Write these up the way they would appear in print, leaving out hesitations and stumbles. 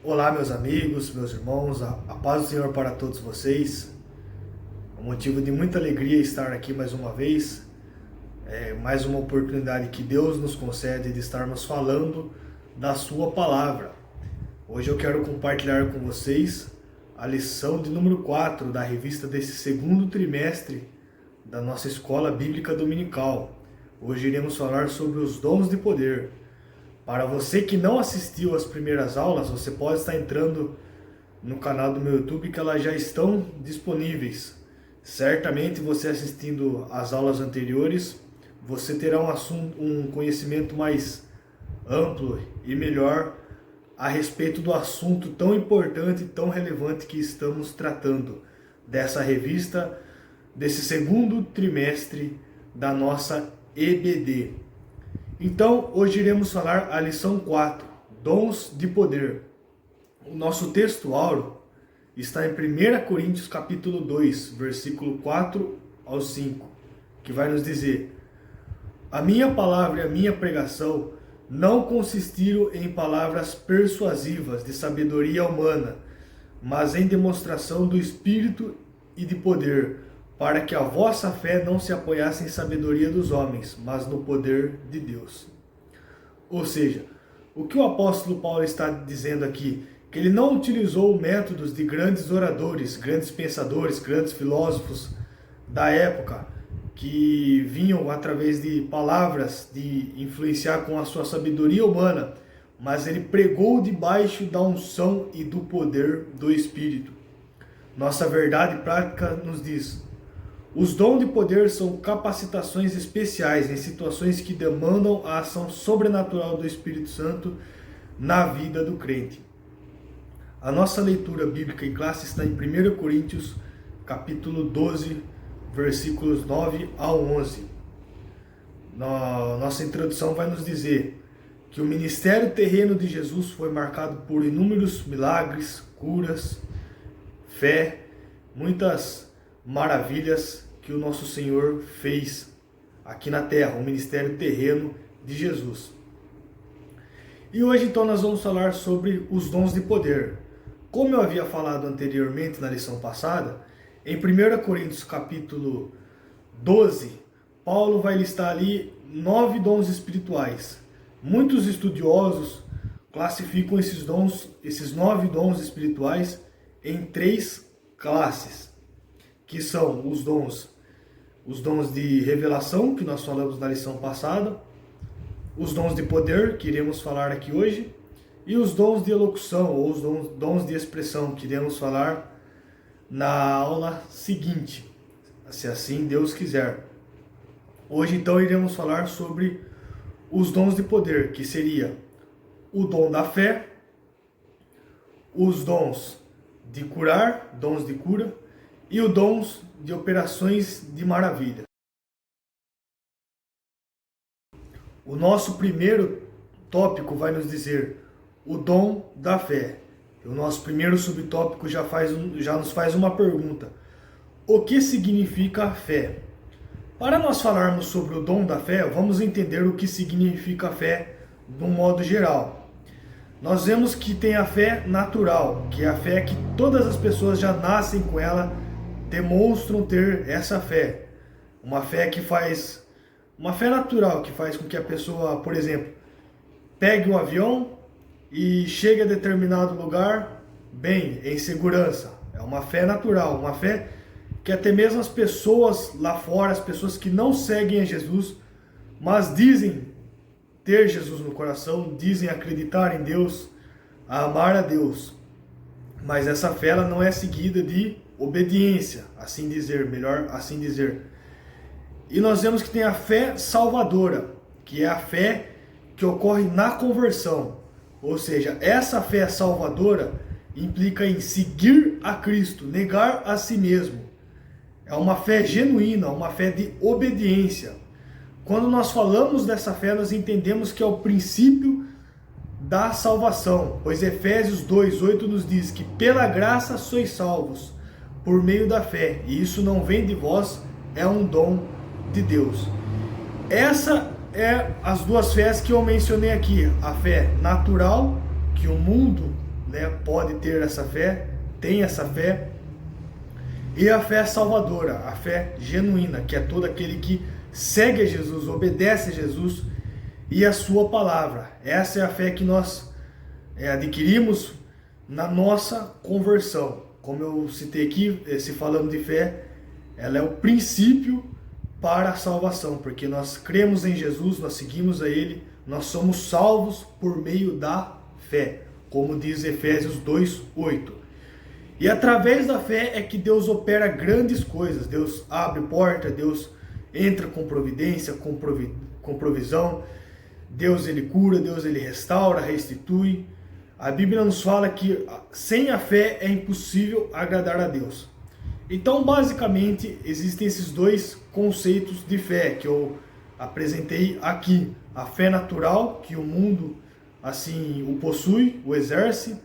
Olá, meus amigos, meus irmãos, a paz do Senhor para todos vocês. É um motivo de muita alegria estar aqui mais uma vez. É mais uma oportunidade que Deus nos concede de estarmos falando da Sua palavra. Hoje eu quero compartilhar com vocês a lição de número 4 da revista desse segundo trimestre da nossa escola bíblica dominical. Hoje iremos falar sobre os dons de poder. Para você que não assistiu às primeiras aulas, você pode estar entrando no canal do meu YouTube que elas já estão disponíveis. Certamente você assistindo às aulas anteriores, você terá um conhecimento mais amplo e melhor a respeito do assunto tão importante e tão relevante que estamos tratando dessa revista, desse segundo trimestre da nossa EBD. Então, hoje iremos falar a lição 4, Dons de Poder. O nosso texto áureo está em 1 Coríntios capítulo 2, versículo 4 ao 5, que vai nos dizer: A minha palavra e a minha pregação não consistiram em palavras persuasivas de sabedoria humana, mas em demonstração do Espírito e de poder, para que a vossa fé não se apoiasse em sabedoria dos homens, mas no poder de Deus. Ou seja, o que o apóstolo Paulo está dizendo aqui? Que ele não utilizou métodos de grandes oradores, grandes pensadores, grandes filósofos da época, que vinham através de palavras de influenciar com a sua sabedoria humana, mas ele pregou debaixo da unção e do poder do Espírito. Nossa verdade prática nos diz: os dons de poder são capacitações especiais em situações que demandam a ação sobrenatural do Espírito Santo na vida do crente. A nossa leitura bíblica em classe está em 1 Coríntios, capítulo 12, versículos 9 a 11. Nossa introdução vai nos dizer que o ministério terreno de Jesus foi marcado por inúmeros milagres, curas, fé, muitas maravilhas que o nosso Senhor fez aqui na terra, o ministério terreno de Jesus. E hoje então nós vamos falar sobre os dons de poder. Como eu havia falado anteriormente na lição passada, em 1 Coríntios capítulo 12, Paulo vai listar ali 9 dons espirituais. Muitos estudiosos classificam esses 9 dons espirituais em 3 classes, que são os dons de revelação, que nós falamos na lição passada, os dons de poder, que iremos falar aqui hoje, e os dons de elocução, ou os dons de expressão, que iremos falar na aula seguinte, se assim Deus quiser. Hoje então iremos falar sobre os dons de poder, que seria o dom da fé, os dons de curar, dons de cura, e os dons de operações de maravilha. O nosso primeiro tópico vai nos dizer o dom da fé. O nosso primeiro subtópico já nos faz uma pergunta: o que significa a fé? Para nós falarmos sobre o dom da fé, vamos entender o que significa a fé de um modo geral. Nós vemos que tem a fé natural, que é a fé que todas as pessoas já nascem com ela, demonstram ter essa fé. Uma fé natural, que faz com que a pessoa, por exemplo, pegue um avião e chegue a determinado lugar bem, em segurança. É uma fé natural, uma fé que até mesmo as pessoas lá fora, as pessoas que não seguem a Jesus, mas dizem ter Jesus no coração, dizem acreditar em Deus, a amar a Deus. Mas essa fé ela não é seguida de obediência, assim dizer, melhor assim dizer. E nós vemos que tem a fé salvadora, que é a fé que ocorre na conversão. Ou seja, essa fé salvadora implica em seguir a Cristo, negar a si mesmo. É uma fé genuína, uma fé de obediência. Quando nós falamos dessa fé, nós entendemos que é o princípio da salvação, pois Efésios 2:8 nos diz que pela graça sois salvos, por meio da fé, e isso não vem de vós, é um dom de Deus. Essa é as duas fés que eu mencionei aqui, a fé natural, que o mundo né, pode ter essa fé, tem essa fé. E a fé salvadora, a fé genuína, que é todo aquele que segue a Jesus, obedece a Jesus e a sua palavra. Essa é a fé que nós adquirimos na nossa conversão. Como eu citei aqui, se falando de fé, ela é o princípio para a salvação, porque nós cremos em Jesus, nós seguimos a Ele, nós somos salvos por meio da fé, como diz Efésios 2:8. E através da fé é que Deus opera grandes coisas. Deus abre porta, Deus entra com providência, com provisão. Deus ele cura, Deus ele restaura, restitui. A Bíblia nos fala que sem a fé é impossível agradar a Deus. Então, basicamente, existem esses dois conceitos de fé que eu apresentei aqui. A fé natural, que o mundo assim o possui, o exerce,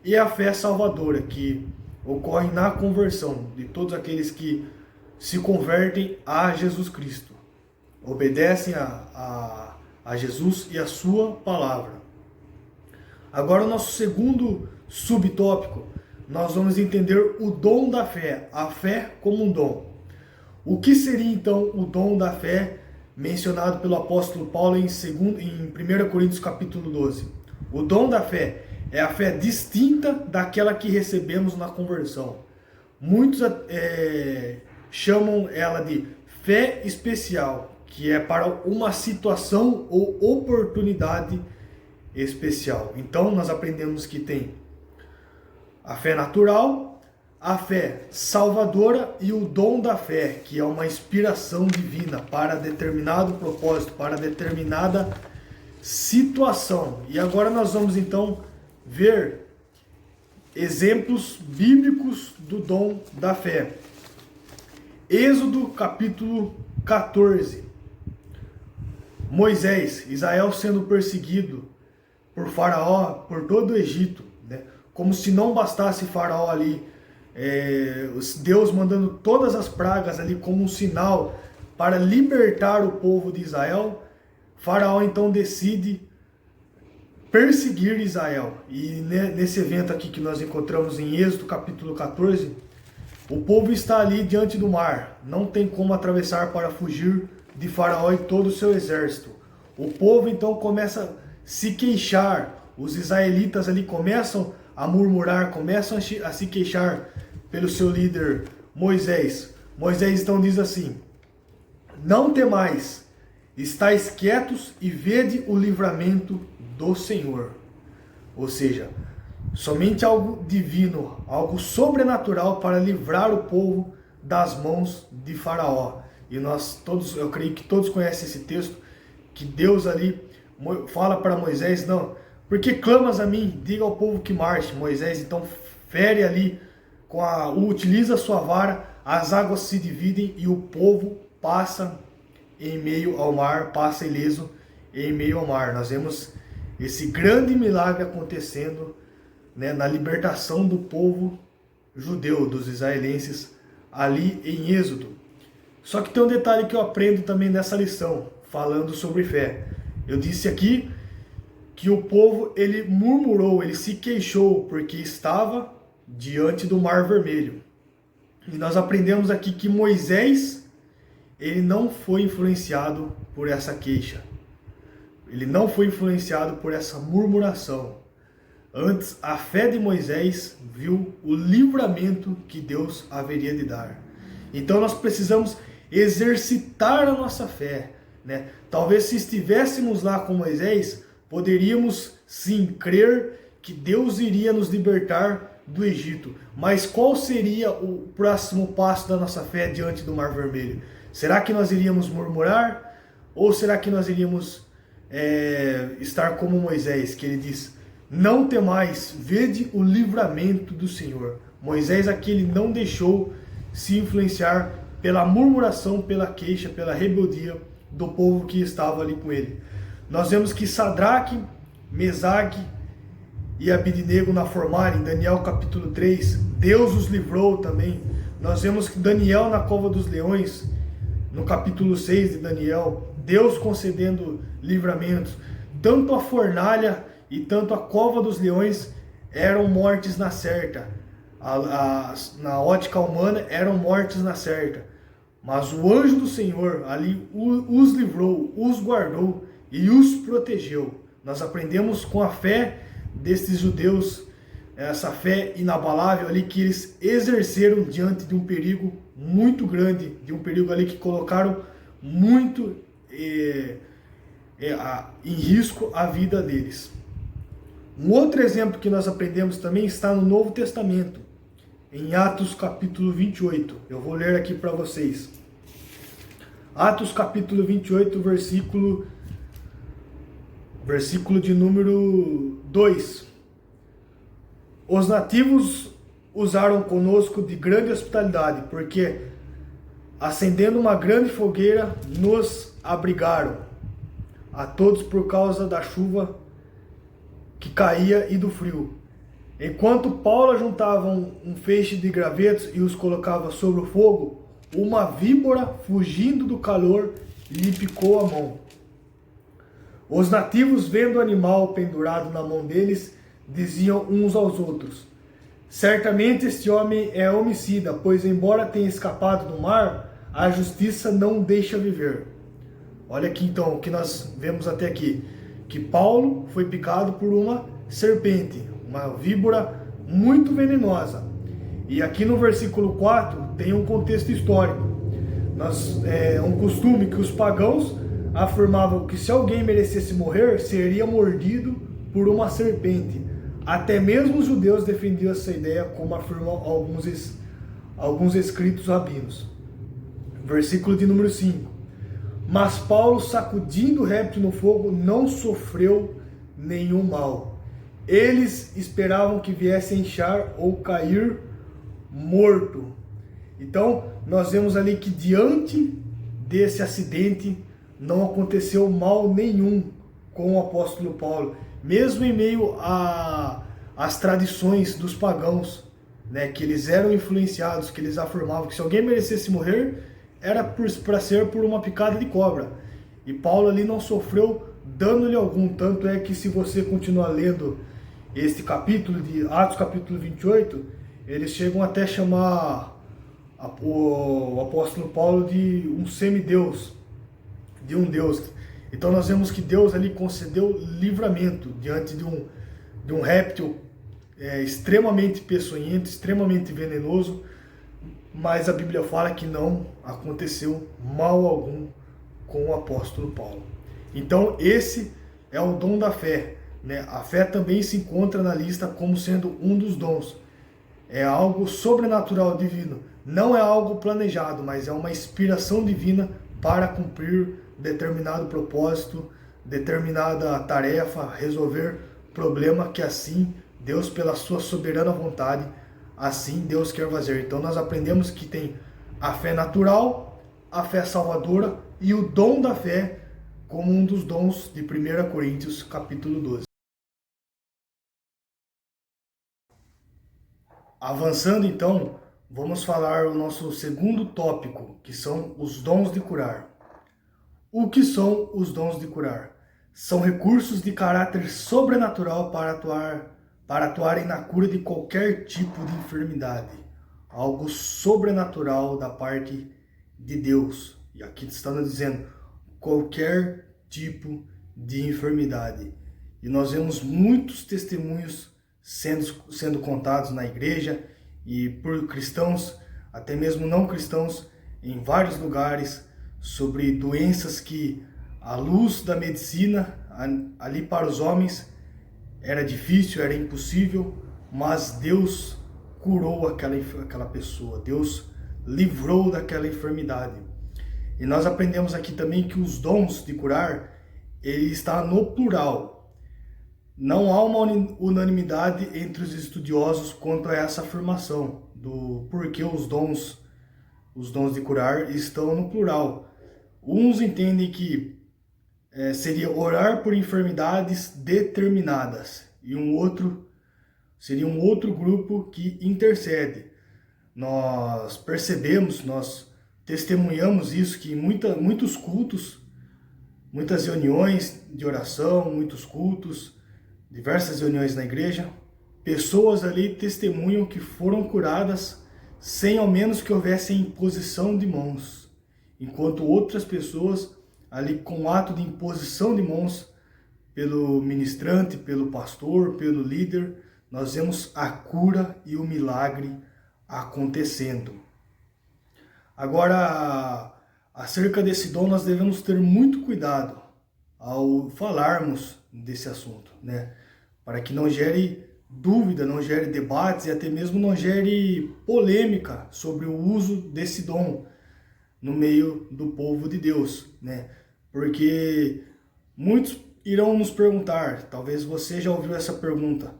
e a fé salvadora, que ocorre na conversão de todos aqueles que se convertem a Jesus Cristo, obedecem a Jesus e a sua palavra. Agora, o nosso segundo subtópico, nós vamos entender o dom da fé, a fé como um dom. O que seria então o dom da fé mencionado pelo apóstolo Paulo em 1 Coríntios capítulo 12? O dom da fé é a fé distinta daquela que recebemos na conversão. Muitos chamam ela de fé especial, que é para uma situação ou oportunidade especial. Então nós aprendemos que tem a fé natural, a fé salvadora e o dom da fé, que é uma inspiração divina para determinado propósito, para determinada situação. E agora nós vamos então ver exemplos bíblicos do dom da fé. Êxodo capítulo 14. Moisés, Israel sendo perseguido por Faraó, por todo o Egito, né? Como se não bastasse Faraó ali, Deus mandando todas as pragas ali como um sinal para libertar o povo de Israel. Faraó então decide perseguir Israel. E nesse evento aqui que nós encontramos em Êxodo capítulo 14, o povo está ali diante do mar, não tem como atravessar para fugir de Faraó e todo o seu exército. O povo então começa a se queixar, os israelitas ali começam a murmurar, começam a se queixar pelo seu líder Moisés. Moisés então diz assim: não temais, estais quietos e vede o livramento do Senhor. Ou seja, somente algo divino, algo sobrenatural para livrar o povo das mãos de Faraó. E nós todos, eu creio que todos conhecem esse texto, que Deus ali fala para Moisés: não, porque clamas a mim, diga ao povo que marche. Moisés então fere ali, utiliza a sua vara, as águas se dividem e o povo passa em meio ao mar, passa ileso em meio ao mar. Nós vemos esse grande milagre acontecendo, né, na libertação do povo judeu, dos israelenses, ali em Êxodo. Só que tem um detalhe que eu aprendo também nessa lição, falando sobre fé. Eu disse aqui que o povo, ele murmurou, ele se queixou, porque estava diante do Mar Vermelho. E nós aprendemos aqui que Moisés, ele não foi influenciado por essa queixa. Ele não foi influenciado por essa murmuração. Antes, a fé de Moisés viu o livramento que Deus haveria de dar. Então nós precisamos exercitar a nossa fé, né? Talvez se estivéssemos lá com Moisés, poderíamos sim crer que Deus iria nos libertar do Egito. Mas qual seria o próximo passo da nossa fé diante do Mar Vermelho? Será que nós iríamos murmurar? Ou será que nós iríamos estar como Moisés, que ele diz: não temais, vede o livramento do Senhor. Moisés aqui, ele não deixou se influenciar pela murmuração, pela queixa, pela rebeldia do povo que estava ali com ele. Nós vemos que Sadraque, Mesaque e Abidnego na fornalha, em Daniel capítulo 3, Deus os livrou também. Nós vemos que Daniel na cova dos leões, no capítulo 6 de Daniel, Deus concedendo livramentos. Tanto a fornalha e tanto a cova dos leões eram mortes na certa. Na ótica humana eram mortes na certa. Mas o anjo do Senhor ali os livrou, os guardou e os protegeu. Nós aprendemos com a fé destes judeus, essa fé inabalável ali que eles exerceram diante de um perigo muito grande, de um perigo ali que colocaram muito em risco a vida deles. Um outro exemplo que nós aprendemos também está no Novo Testamento, em Atos capítulo 28. Eu vou ler aqui para vocês. Atos capítulo 28, versículo de número 2. Os nativos usaram conosco de grande hospitalidade, porque, acendendo uma grande fogueira, nos abrigaram, a todos por causa da chuva que caía e do frio. Enquanto Paulo ajuntava um feixe de gravetos e os colocava sobre o fogo, uma víbora, fugindo do calor, lhe picou a mão. Os nativos, vendo o animal pendurado na mão deles, diziam uns aos outros: certamente este homem é homicida, pois embora tenha escapado do mar, a justiça não o deixa viver. Olha aqui então o que nós vemos até aqui, que Paulo foi picado por uma serpente, uma víbora muito venenosa. E aqui no versículo 4 tem um contexto histórico. É um costume que os pagãos afirmavam que se alguém merecesse morrer, seria mordido por uma serpente. Até mesmo os judeus defendiam essa ideia, como afirmam alguns escritos rabinos. Versículo de número 5. Mas Paulo, sacudindo o réptil no fogo, não sofreu nenhum mal. Eles esperavam que viesse a inchar ou cair morto. Então, nós vemos ali que diante desse acidente não aconteceu mal nenhum com o apóstolo Paulo, mesmo em meio às tradições dos pagãos, né, que eles eram influenciados, que eles afirmavam que se alguém merecesse morrer, era para ser por uma picada de cobra. E Paulo ali não sofreu dano-lhe algum, tanto é que se você continuar lendo este capítulo de Atos capítulo 28, eles chegam até a chamar o apóstolo Paulo de um semideus, de um deus. Então nós vemos que Deus ali concedeu livramento diante de um réptil extremamente peçonhento, extremamente venenoso, mas a Bíblia fala que não aconteceu mal algum com o apóstolo Paulo. Então esse é o dom da fé, né? A fé também se encontra na lista como sendo um dos dons. É algo sobrenatural divino, não é algo planejado, mas é uma inspiração divina para cumprir determinado propósito, determinada tarefa, resolver problema que assim Deus, pela sua soberana vontade, assim Deus quer fazer. Então nós aprendemos que tem a fé natural, a fé salvadora e o dom da fé como um dos dons de 1 Coríntios capítulo 12. Avançando então, vamos falar o nosso segundo tópico, que são os dons de curar. O que são os dons de curar? São recursos de caráter sobrenatural para atuarem na cura de qualquer tipo de enfermidade. Algo sobrenatural da parte de Deus. E aqui está nos dizendo, qualquer tipo de enfermidade. E nós vemos muitos testemunhos sendo contados na igreja e por cristãos, até mesmo não cristãos, em vários lugares, sobre doenças que a luz da medicina ali para os homens era difícil, era impossível, mas Deus curou aquela pessoa, Deus livrou daquela enfermidade. E nós aprendemos aqui também que os dons de curar, ele está no plural. Não há uma unanimidade entre os estudiosos quanto a essa afirmação do porquê os dons de curar estão no plural. Uns entendem que seria orar por enfermidades determinadas e seria um outro grupo que intercede. Nós percebemos, nós testemunhamos isso, que em muitos cultos, muitas reuniões de oração, muitos cultos, diversas reuniões na igreja, pessoas ali testemunham que foram curadas sem ao menos que houvesse imposição de mãos, enquanto outras pessoas ali com ato de imposição de mãos pelo ministrante, pelo pastor, pelo líder, nós vemos a cura e o milagre acontecendo. Agora, acerca desse dom, nós devemos ter muito cuidado ao falarmos desse assunto, né? Para que não gere dúvida, não gere debates e até mesmo não gere polêmica sobre o uso desse dom no meio do povo de Deus, né? Porque muitos irão nos perguntar, talvez você já ouviu essa pergunta: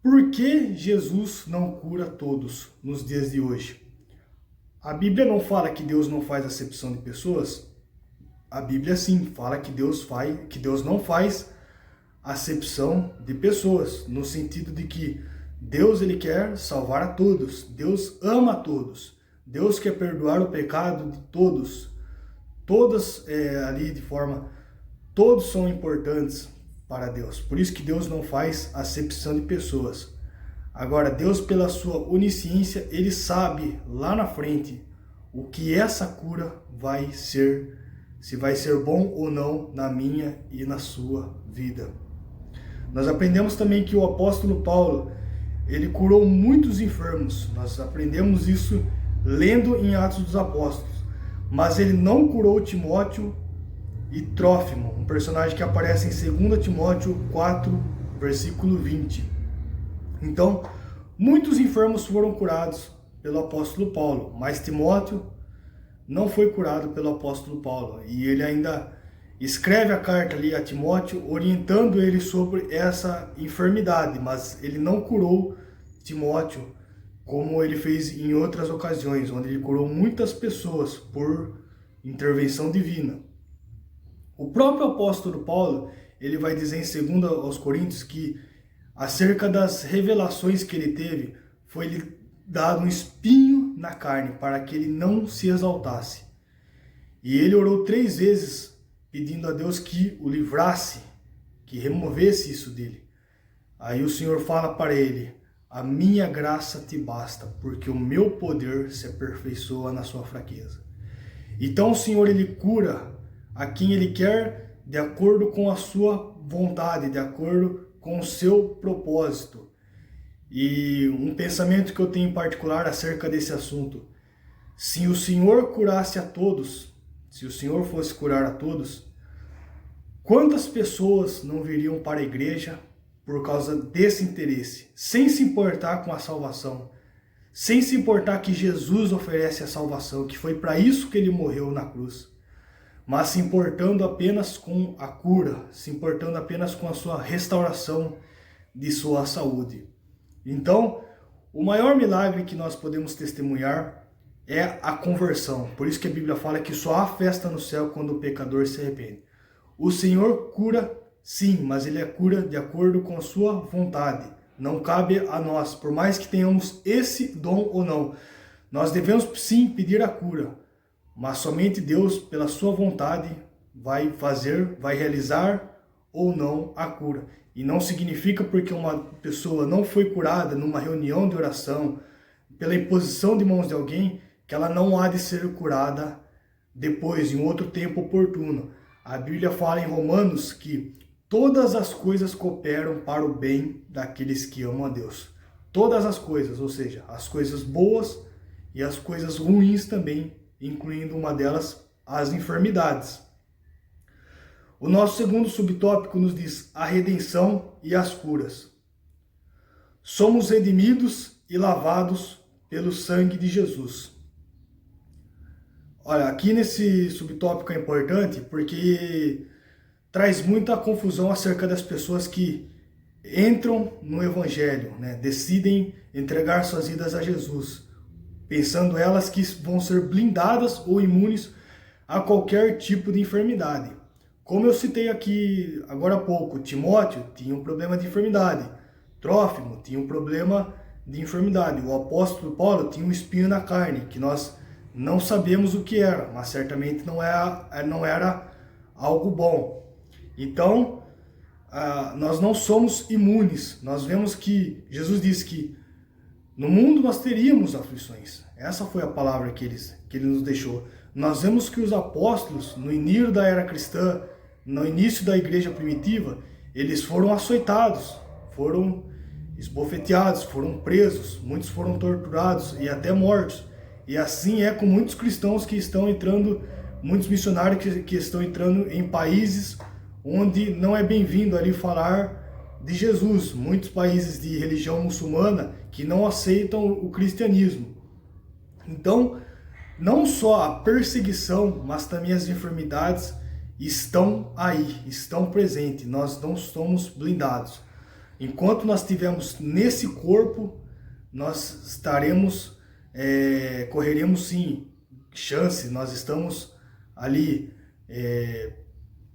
por que Jesus não cura todos nos dias de hoje? A Bíblia não fala que Deus não faz acepção de pessoas? A Bíblia sim fala que Deus não faz acepção de pessoas, no sentido de que Deus ele quer salvar a todos, Deus ama a todos, Deus quer perdoar o pecado de todos, todos ali de forma, todos são importantes para Deus, por isso que Deus não faz acepção de pessoas. Agora, Deus, pela sua onisciência, ele sabe lá na frente o que essa cura vai ser, se vai ser bom ou não na minha e na sua vida. Nós aprendemos também que o apóstolo Paulo, ele curou muitos enfermos. Nós aprendemos isso lendo em Atos dos Apóstolos. Mas ele não curou Timóteo e Trófimo, um personagem que aparece em 2 Timóteo 4, versículo 20. Então, muitos enfermos foram curados pelo apóstolo Paulo, mas Timóteo não foi curado pelo apóstolo Paulo. E ele ainda escreve a carta ali a Timóteo, orientando ele sobre essa enfermidade, mas ele não curou Timóteo como ele fez em outras ocasiões, onde ele curou muitas pessoas por intervenção divina. O próprio apóstolo Paulo, ele vai dizer em 2 aos Coríntios que acerca das revelações que ele teve, foi-lhe dado um espinho na carne para que ele não se exaltasse. E ele orou 3 vezes pedindo a Deus que o livrasse, que removesse isso dele. Aí o Senhor fala para ele: a minha graça te basta, porque o meu poder se aperfeiçoa na sua fraqueza. Então o Senhor, ele cura a quem ele quer de acordo com a sua vontade, de acordo com o seu propósito. E um pensamento que eu tenho em particular acerca desse assunto: se o Senhor curasse a todos, se o Senhor fosse curar a todos, quantas pessoas não viriam para a igreja por causa desse interesse, sem se importar com a salvação, sem se importar que Jesus oferece a salvação, que foi para isso que ele morreu na cruz, mas se importando apenas com a cura, se importando apenas com a sua restauração de sua saúde. Então, o maior milagre que nós podemos testemunhar é a conversão. Por isso que a Bíblia fala que só há festa no céu quando o pecador se arrepende. O Senhor cura, sim, mas ele cura de acordo com a sua vontade. Não cabe a nós, por mais que tenhamos esse dom ou não. Nós devemos sim pedir a cura, mas somente Deus, pela sua vontade, vai realizar ou não a cura. E não significa porque uma pessoa não foi curada numa reunião de oração, pela imposição de mãos de alguém, que ela não há de ser curada depois, em outro tempo oportuno. A Bíblia fala em Romanos que todas as coisas cooperam para o bem daqueles que amam a Deus. Todas as coisas, ou seja, as coisas boas e as coisas ruins também, incluindo uma delas, as enfermidades. O nosso segundo subtópico nos diz a redenção e as curas. Somos redimidos e lavados pelo sangue de Jesus. Olha, aqui nesse subtópico é importante porque traz muita confusão acerca das pessoas que entram no Evangelho, né? Decidem entregar suas vidas a Jesus, pensando elas que vão ser blindadas ou imunes a qualquer tipo de enfermidade. Como eu citei aqui agora há pouco, Timóteo tinha um problema de enfermidade, Trófimo tinha um problema de enfermidade, o apóstolo Paulo tinha um espinho na carne, que nós não sabemos o que era, mas certamente não era algo bom. Então, nós não somos imunes. Nós vemos que Jesus disse que no mundo nós teríamos aflições. Essa foi a palavra que ele nos deixou. Nós vemos que os apóstolos, no início da era cristã, no início da igreja primitiva, eles foram açoitados, foram esbofeteados, foram presos, muitos foram torturados e até mortos. E assim é com muitos cristãos que estão entrando, muitos missionários que estão entrando em países onde não é bem-vindo ali falar de Jesus. Muitos países de religião muçulmana que não aceitam o cristianismo. Então, não só a perseguição, mas também as enfermidades estão aí, estão presentes. Nós não somos blindados. Enquanto nós estivermos nesse corpo, nós estaremos, correremos sim chance. Nós estamos ali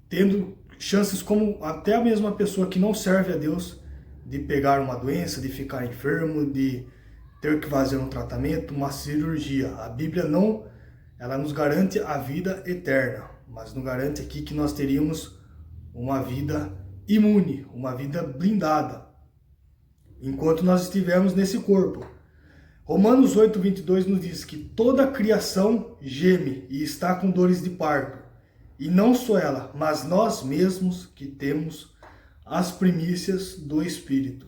tendo chances, como até a mesma pessoa que não serve a Deus, de pegar uma doença, de ficar enfermo, de ter que fazer um tratamento, uma cirurgia. A Bíblia não, ela nos garante a vida eterna, mas não garante aqui que nós teríamos uma vida imune, uma vida blindada, enquanto nós estivermos nesse corpo. Romanos 8:22 nos diz que toda a criação geme e está com dores de parto, e não só ela, mas nós mesmos que temos as primícias do Espírito.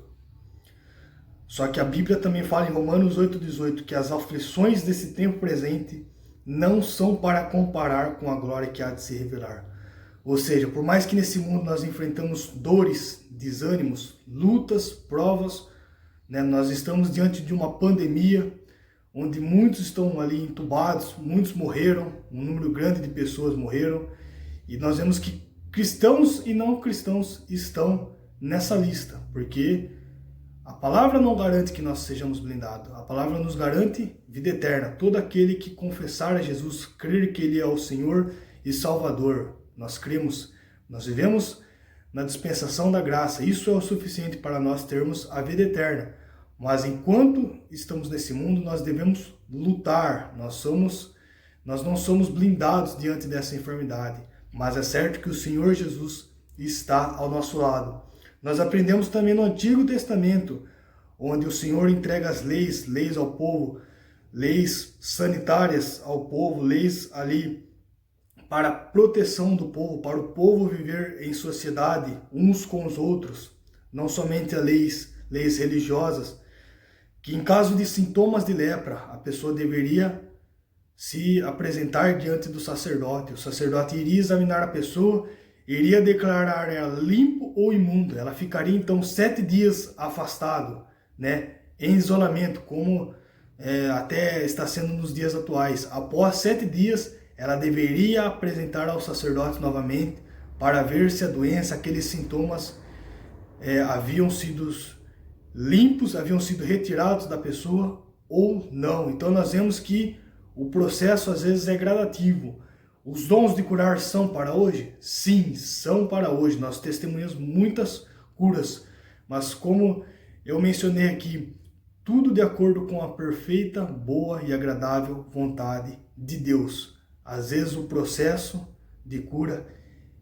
Só que a Bíblia também fala em Romanos 8:18 que as aflições desse tempo presente não são para comparar com a glória que há de se revelar. Ou seja, por mais que nesse mundo nós enfrentamos dores, desânimos, lutas, provas, né, nós estamos diante de uma pandemia onde muitos estão ali entubados, muitos morreram, um número grande de pessoas morreram, e nós vemos que cristãos e não cristãos estão nessa lista, porque a palavra não garante que nós sejamos blindados. A palavra nos garante vida eterna. Todo aquele que confessar a Jesus, crer que Ele é o Senhor e Salvador. Nós cremos, nós vivemos na dispensação da graça. Isso é o suficiente para nós termos a vida eterna. Mas enquanto estamos nesse mundo, nós devemos lutar. Nós não somos blindados diante dessa enfermidade. Mas é certo que o Senhor Jesus está ao nosso lado. Nós aprendemos também no Antigo Testamento, onde o Senhor entrega as leis ao povo, leis sanitárias ao povo, leis ali para a proteção do povo, para o povo viver em sociedade uns com os outros, não somente as leis religiosas, que em caso de sintomas de lepra, a pessoa deveria se apresentar diante do sacerdote. O sacerdote iria examinar a pessoa, iria declarar ela limpo ou imundo. Ela ficaria então 7 dias afastado, né, em isolamento, como até está sendo nos dias atuais. Após 7 dias, ela deveria apresentar ao sacerdote novamente para ver se a doença, aqueles sintomas haviam sido limpos, haviam sido retirados da pessoa ou não. Então nós vemos que o processo às vezes é gradativo. Os dons de curar são para hoje? Sim, são para hoje. Nós testemunhamos muitas curas, mas como eu mencionei aqui, tudo de acordo com a perfeita, boa e agradável vontade de Deus. Às vezes o processo de cura,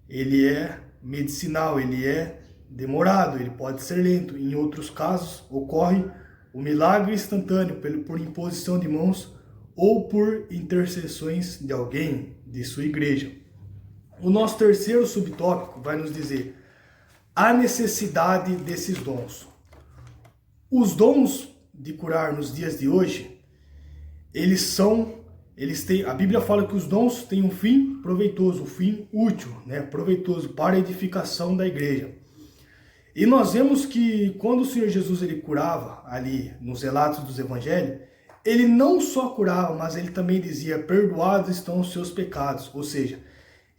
ele é medicinal, ele é demorado, ele pode ser lento. Em outros casos, ocorre o milagre instantâneo por imposição de mãos ou por intercessões de alguém de sua igreja. O nosso terceiro subtópico vai nos dizer a necessidade desses dons. Os dons de curar nos dias de hoje, a Bíblia fala que os dons têm um fim proveitoso, um fim útil, né? Proveitoso para a edificação da igreja. E nós vemos que quando o Senhor Jesus ele curava ali nos relatos dos evangelhos, ele não só curava, mas ele também dizia: perdoados estão os seus pecados. Ou seja,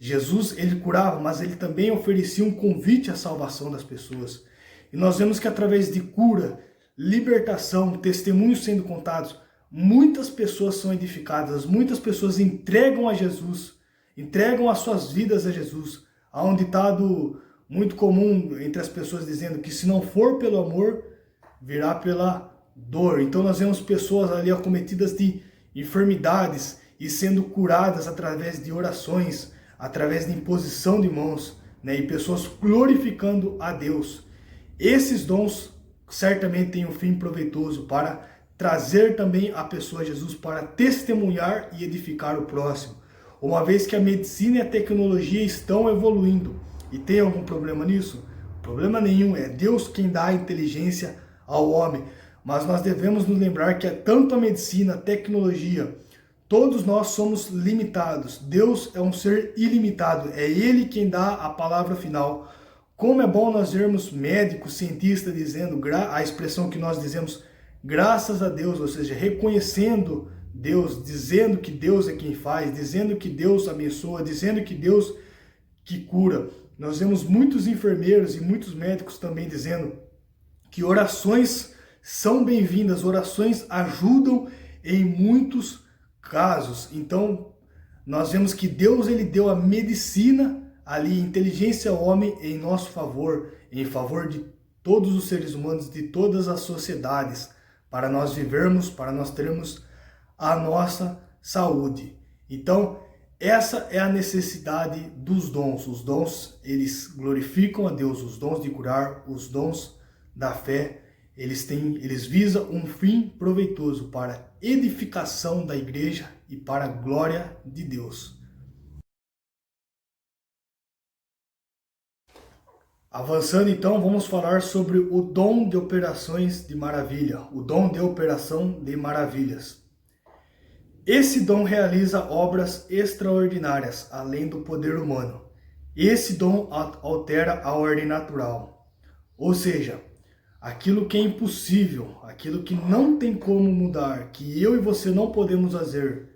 Jesus ele curava, mas ele também oferecia um convite à salvação das pessoas. E nós vemos que através de cura, libertação, testemunhos sendo contados, muitas pessoas são edificadas, muitas pessoas entregam a Jesus, entregam as suas vidas a Jesus. Há um ditado muito comum entre as pessoas dizendo que se não for pelo amor, virá pela dor. Então nós vemos pessoas ali acometidas de enfermidades e sendo curadas através de orações, através de imposição de mãos, né, e pessoas glorificando a Deus. Esses dons certamente têm um fim proveitoso para trazer também a pessoa a Jesus, para testemunhar e edificar o próximo. Uma vez que a medicina e a tecnologia estão evoluindo, e tem algum problema nisso? Problema nenhum, é Deus quem dá a inteligência ao homem. Mas nós devemos nos lembrar que é tanto a medicina, a tecnologia, todos nós somos limitados. Deus é um ser ilimitado, é Ele quem dá a palavra final. Como é bom nós vermos médicos, cientistas dizendo, a expressão que nós dizemos, graças a Deus, ou seja, reconhecendo Deus, dizendo que Deus é quem faz, dizendo que Deus abençoa, dizendo que Deus que cura. Nós vemos muitos enfermeiros e muitos médicos também dizendo que orações são bem-vindas, orações ajudam em muitos casos. Então, nós vemos que Deus ele deu a medicina ali, inteligência ao homem em nosso favor, em favor de todos os seres humanos, de todas as sociedades, para nós vivermos, para nós termos a nossa saúde. Então, essa é a necessidade dos dons. Os dons, eles glorificam a Deus, os dons de curar, os dons da fé, eles visam um fim proveitoso para a edificação da igreja e para a glória de Deus. Avançando então, vamos falar sobre o dom de operações de maravilha, o dom de operação de maravilhas. Esse dom realiza obras extraordinárias, além do poder humano. Esse dom altera a ordem natural, ou seja, aquilo que é impossível, aquilo que não tem como mudar, que eu e você não podemos fazer,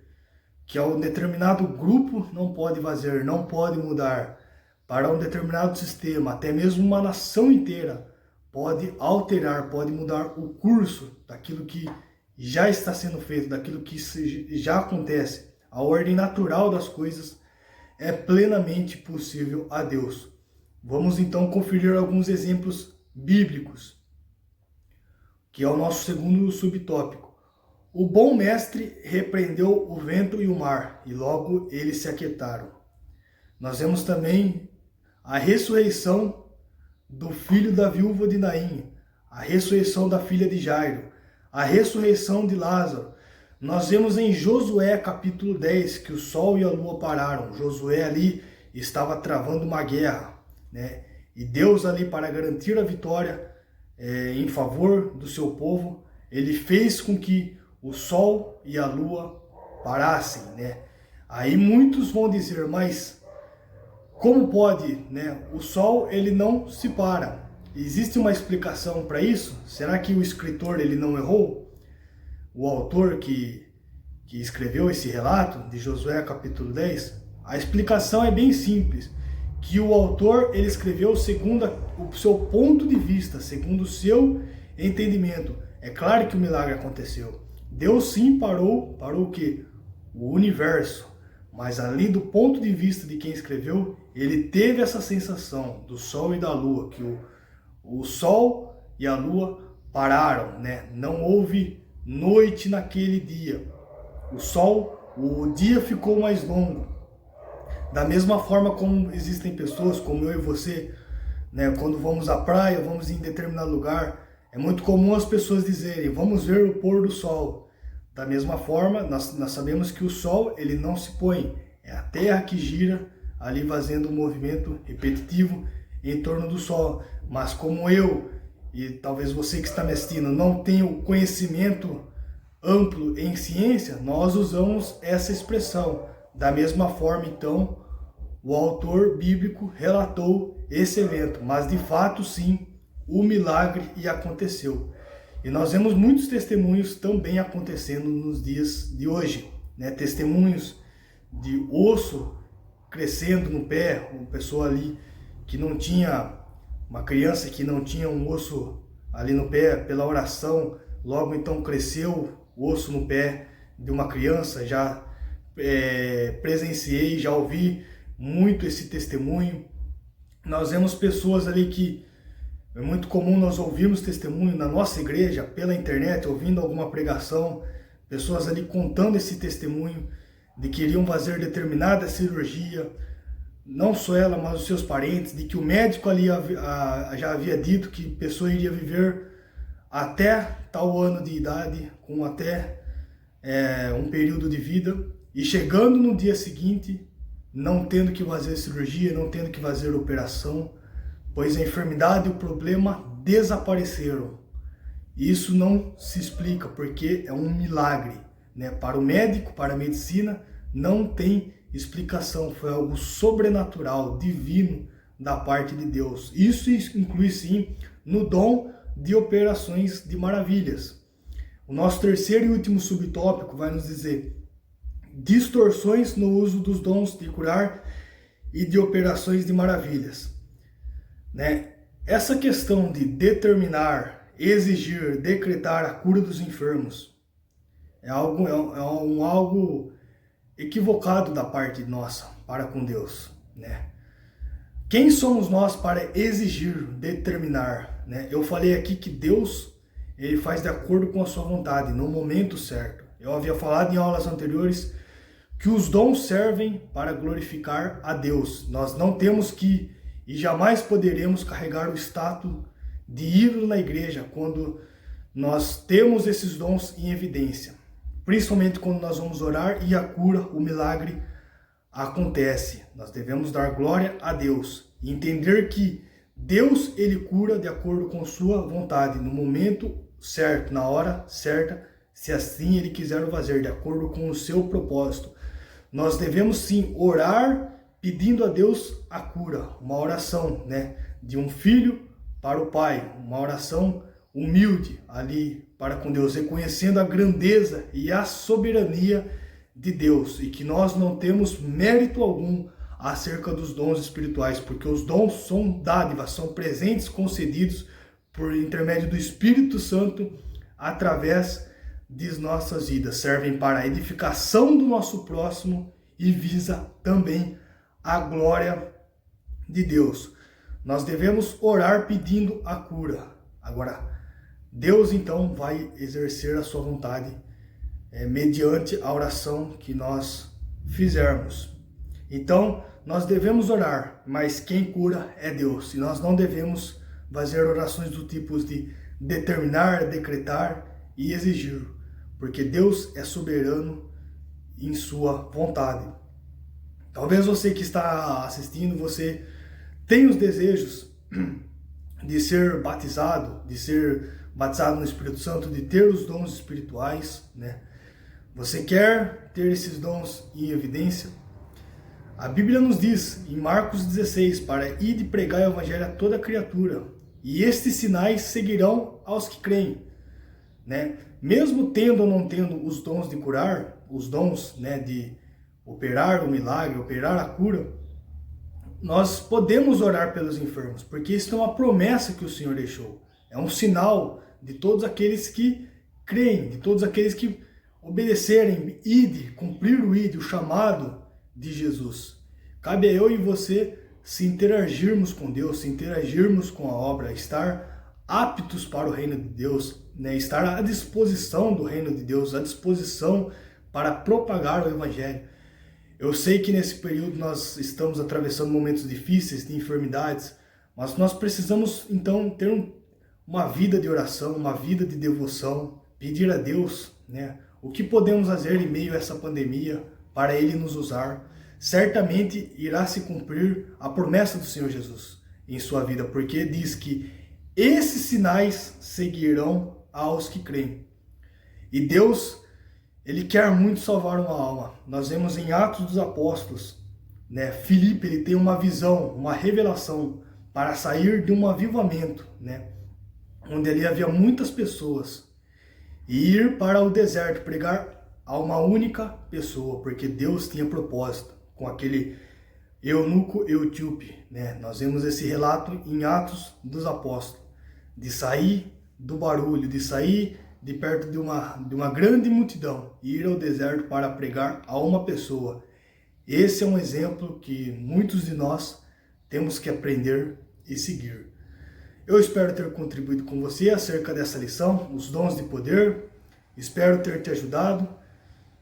que um determinado grupo não pode fazer, não pode mudar, para um determinado sistema, até mesmo uma nação inteira, pode alterar, pode mudar o curso daquilo que já está sendo feito, daquilo que já acontece. A ordem natural das coisas é plenamente possível a Deus. Vamos então conferir alguns exemplos bíblicos, que é o nosso segundo subtópico. O bom mestre repreendeu o vento e o mar, e logo eles se aquietaram. Nós vemos também a ressurreição do filho da viúva de Naim, a ressurreição da filha de Jairo, a ressurreição de Lázaro. Nós vemos em Josué capítulo 10 que o sol e a lua pararam. Josué ali estava travando uma guerra, né? E Deus ali, para garantir a vitória em favor do seu povo, ele fez com que o sol e a lua parassem, né? Aí muitos vão dizer, mas como pode, né? O sol ele não se para. Existe uma explicação para isso? Será que o escritor ele não errou? O autor que escreveu esse relato de Josué capítulo 10? A explicação é bem simples, que o autor ele escreveu segundo o seu ponto de vista, segundo o seu entendimento. É claro que o milagre aconteceu. Deus sim parou o quê? O universo. Mas ali do ponto de vista de quem escreveu, ele teve essa sensação do sol e da lua, que o sol e a lua pararam, né? Não houve noite naquele dia. O dia ficou mais longo. Da mesma forma como existem pessoas como eu e você, né? Quando vamos à praia, vamos em determinado lugar, é muito comum as pessoas dizerem, vamos ver o pôr do sol. Da mesma forma, nós sabemos que o sol ele não se põe, é a terra que gira ali fazendo um movimento repetitivo em torno do sol. Mas como eu e talvez você que está me assistindo não tem o conhecimento amplo em ciência, nós usamos essa expressão. Da mesma forma, então, o autor bíblico relatou esse evento, mas de fato sim, o milagre aconteceu. E nós vemos muitos testemunhos também acontecendo nos dias de hoje, né? Testemunhos de osso crescendo no pé, uma pessoa ali que não tinha, uma criança que não tinha um osso ali no pé, pela oração, logo então cresceu o osso no pé de uma criança. Já presenciei, já ouvi muito esse testemunho. Nós vemos pessoas ali que é muito comum nós ouvirmos testemunho na nossa igreja, pela internet, ouvindo alguma pregação, pessoas ali contando esse testemunho de que iriam fazer determinada cirurgia, não só ela, mas os seus parentes, de que o médico ali já havia dito que a pessoa iria viver até tal ano de idade, com até um período de vida, e chegando no dia seguinte, não tendo que fazer cirurgia, não tendo que fazer operação, pois a enfermidade e o problema desapareceram. Isso não se explica, porque é um milagre, né? Para o médico, para a medicina, não tem explicação. Foi algo sobrenatural, divino da parte de Deus. Isso inclui sim no dom de operações de maravilhas. O nosso terceiro e último subtópico vai nos dizer distorções no uso dos dons de curar e de operações de maravilhas, né? Essa questão de determinar, exigir, decretar a cura dos enfermos é algo equivocado da parte nossa para com Deus, né? Quem somos nós para exigir, determinar, né? Eu falei aqui que Deus, ele faz de acordo com a sua vontade, no momento certo. Eu havia falado em aulas anteriores que os dons servem para glorificar a Deus. Nós não temos que e jamais poderemos carregar o status de ídolo na igreja quando nós temos esses dons em evidência. Principalmente quando nós vamos orar e a cura, o milagre acontece. Nós devemos dar glória a Deus e entender que Deus, ele cura de acordo com sua vontade, no momento certo, na hora certa, se assim ele quiser o fazer, de acordo com o seu propósito. Nós devemos sim orar pedindo a Deus a cura, uma oração, né, de um filho para o pai, uma oração humilde ali para com Deus, reconhecendo a grandeza e a soberania de Deus e que nós não temos mérito algum acerca dos dons espirituais, porque os dons são dádivas, são presentes concedidos por intermédio do Espírito Santo através de nossas vidas, servem para a edificação do nosso próximo e visa também a glória de Deus. Nós devemos orar pedindo a cura. Agora, Deus então vai exercer a sua vontade mediante a oração que nós fizermos. Então, nós devemos orar, mas quem cura é Deus. E nós não devemos fazer orações do tipo de determinar, decretar e exigir, porque Deus é soberano em sua vontade. Talvez você que está assistindo, você tenha os desejos de ser batizado no Espírito Santo, de ter os dons espirituais, né? Você quer ter esses dons em evidência? A Bíblia nos diz, em Marcos 16, para ir e pregar o evangelho a toda criatura, e estes sinais seguirão aos que creem, né? Mesmo tendo ou não tendo os dons de curar, os dons, né, de operar o milagre, operar a cura, nós podemos orar pelos enfermos, porque isso é uma promessa que o Senhor deixou. É um sinal de todos aqueles que creem, de todos aqueles que obedecerem, cumprir o chamado de Jesus. Cabe a eu e você se interagirmos com Deus, se interagirmos com a obra, estar aptos para o reino de Deus, né? Estar à disposição do reino de Deus, à disposição para propagar o evangelho. Eu sei que nesse período nós estamos atravessando momentos difíceis, de enfermidades, mas nós precisamos então ter uma vida de oração, uma vida de devoção, pedir a Deus, né, o que podemos fazer em meio a essa pandemia para Ele nos usar. Certamente irá se cumprir a promessa do Senhor Jesus em sua vida, porque diz que esses sinais seguirão aos que creem. E Deus, Ele quer muito salvar uma alma. Nós vemos em Atos dos Apóstolos, né? Filipe, ele tem uma visão, uma revelação para sair de um avivamento, né? Onde ali havia muitas pessoas, e ir para o deserto, pregar a uma única pessoa, porque Deus tinha propósito com aquele eunuco etíope, né? Nós vemos esse relato em Atos dos Apóstolos, de sair do barulho, de sair de perto de uma grande multidão e ir ao deserto para pregar a uma pessoa. Esse é um exemplo que muitos de nós temos que aprender e seguir. Eu espero ter contribuído com você acerca dessa lição, os dons de poder. Espero ter te ajudado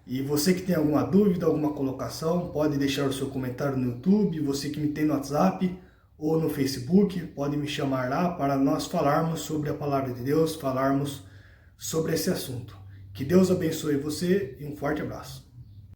E você que tem alguma dúvida, alguma colocação, pode deixar o seu comentário no YouTube. Você que me tem no WhatsApp ou no Facebook, pode me chamar lá para nós falarmos sobre a palavra de Deus, falarmos sobre esse assunto. Que Deus abençoe você e um forte abraço.